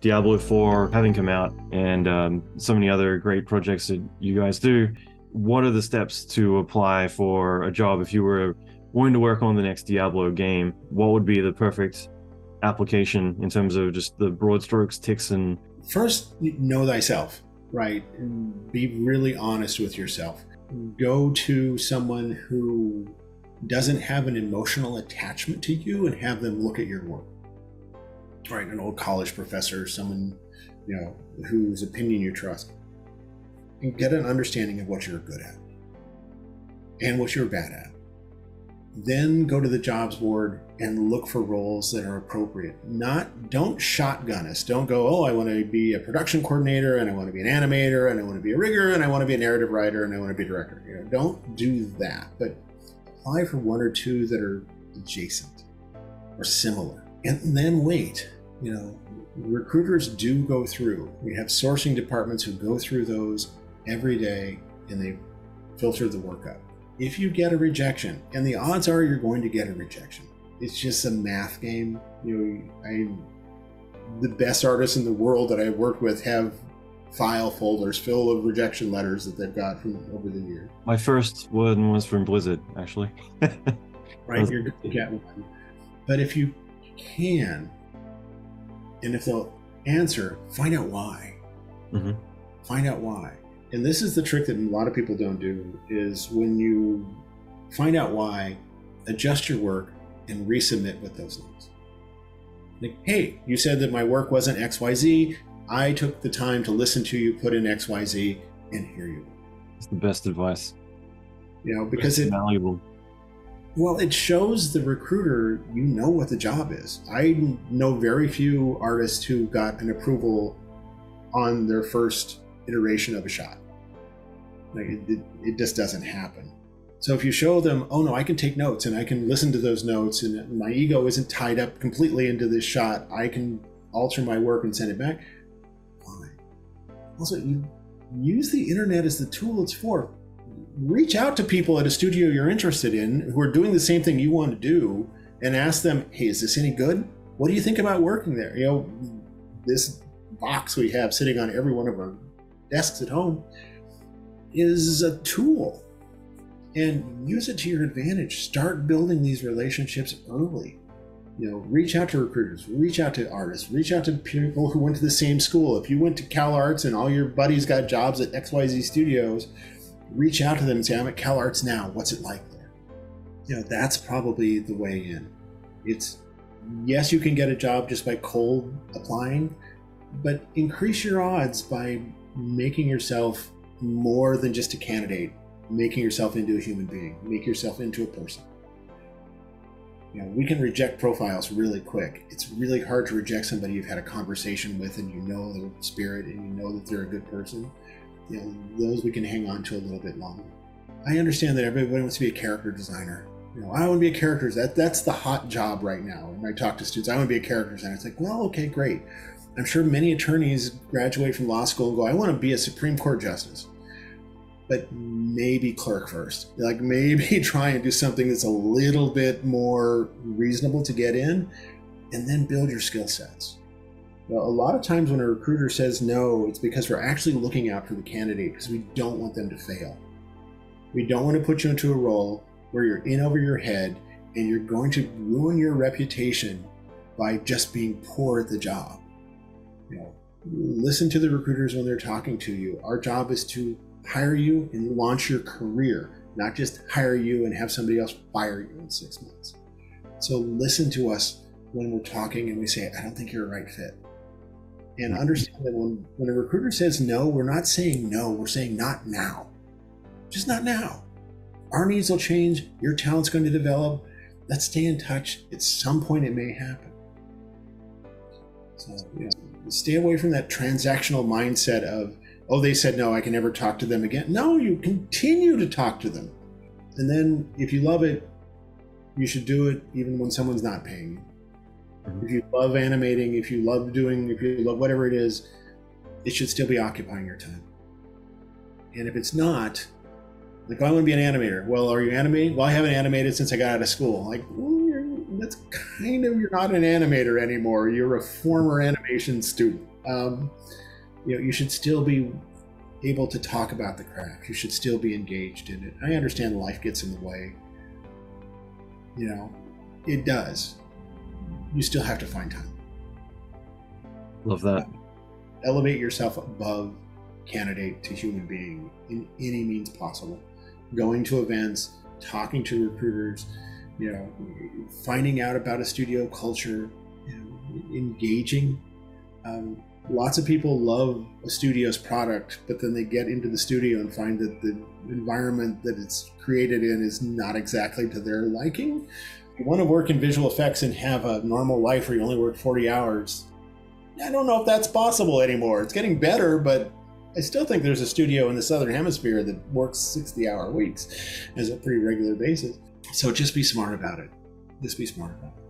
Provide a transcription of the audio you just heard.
Diablo 4 having come out and so many other great projects that you guys do, what are the steps to apply for a job if you were wanting to work on the next Diablo game? What would be the perfect application in terms of just the broad strokes, ticks, and First, know thyself, right? And be really honest with yourself. Go to someone who doesn't have an emotional attachment to you and have them look at your work. Right, an old college professor, someone, whose opinion you trust. And get an understanding of what you're good at and what you're bad at. Then go to the jobs board and look for roles that are appropriate. Don't shotgun us. Don't go, oh, I want to be a production coordinator, and I want to be an animator, and I want to be a rigger, and I want to be a narrative writer, and I want to be a director. Don't do that, but apply for one or two that are adjacent or similar, and then wait. Recruiters do go through. We have sourcing departments who go through those every day, and they filter the work up. If you get a rejection, and the odds are you're going to get a rejection, it's just a math game. The best artists in the world that I've worked with have file folders full of rejection letters that they've got from over the years. My first one was from Blizzard, actually. Right, you're going to get one. But if you can, and if they'll answer, find out why. Mm-hmm. Find out why. And this is the trick that a lot of people don't do, is when you find out why, adjust your work and resubmit with those notes. Like, hey, you said that my work wasn't XYZ. I took the time to listen to you, put in XYZ, and here you go. It's the best advice. Because it's valuable. Well, it shows the recruiter you know what the job is. I know very few artists who got an approval on their first iteration of a shot. Like it just doesn't happen. So if you show them, oh no, I can take notes and I can listen to those notes, and my ego isn't tied up completely into this shot, I can alter my work and send it back, fine. Also, you use the internet as the tool it's for. Reach out to people at a studio you're interested in who are doing the same thing you want to do and ask them, hey, is this any good? What do you think about working there? This box we have sitting on every one of our desks at home is a tool, and use it to your advantage. Start building these relationships early. Reach out to recruiters, reach out to artists, reach out to people who went to the same school. If you went to Cal Arts and all your buddies got jobs at XYZ Studios, reach out to them and say, I'm at Cal Arts now. What's it like there? That's probably the way in. Yes, you can get a job just by cold applying, but increase your odds by making yourself more than just a candidate, making yourself into a human being, make yourself into a person. We can reject profiles really quick. It's really hard to reject somebody you've had a conversation with and you know their spirit and you know that they're a good person. Those we can hang on to a little bit longer. I understand that everybody wants to be a character designer. I want to be a character designer. That's the hot job right now. When I talk to students, I want to be a character designer. It's like, well, okay, great. I'm sure many attorneys graduate from law school and go, I want to be a Supreme Court justice. But maybe clerk first. Maybe try and do something that's a little bit more reasonable to get in, and then build your skill sets. A lot of times when a recruiter says no, it's because we're actually looking out for the candidate because we don't want them to fail. We don't want to put you into a role where you're in over your head and you're going to ruin your reputation by just being poor at the job. Listen to the recruiters when they're talking to you. Our job is to hire you and launch your career, not just hire you and have somebody else fire you in 6 months. So listen to us when we're talking and we say, I don't think you're a right fit. And understand that when a recruiter says no, we're not saying no, we're saying not now. Just not now. Our needs will change, your talent's going to develop. Let's stay in touch. At some point it may happen. So, stay away from that transactional mindset of, oh, they said no, I can never talk to them again. No, you continue to talk to them. And then if you love it, you should do it even when someone's not paying you. If you love animating, if you love whatever it is, it should still be occupying your time. And if it's not, like, I want to be an animator. Well, are you animating? Well, I haven't animated since I got out of school. Like, well, you're not an animator anymore. You're a former animation student. You should still be able to talk about the craft. You should still be engaged in it. I understand life gets in the way. It does. You still have to find time. Love that. Elevate yourself above candidate to human being in any means possible. Going to events, talking to recruiters, finding out about a studio culture, engaging. Lots of people love a studio's product, but then they get into the studio and find that the environment that it's created in is not exactly to their liking. If you want to work in visual effects and have a normal life where you only work 40 hours, I don't know if that's possible anymore. It's getting better, but I still think there's a studio in the Southern Hemisphere that works 60-hour weeks as a pretty regular basis. So just be smart about it. Just be smart about it.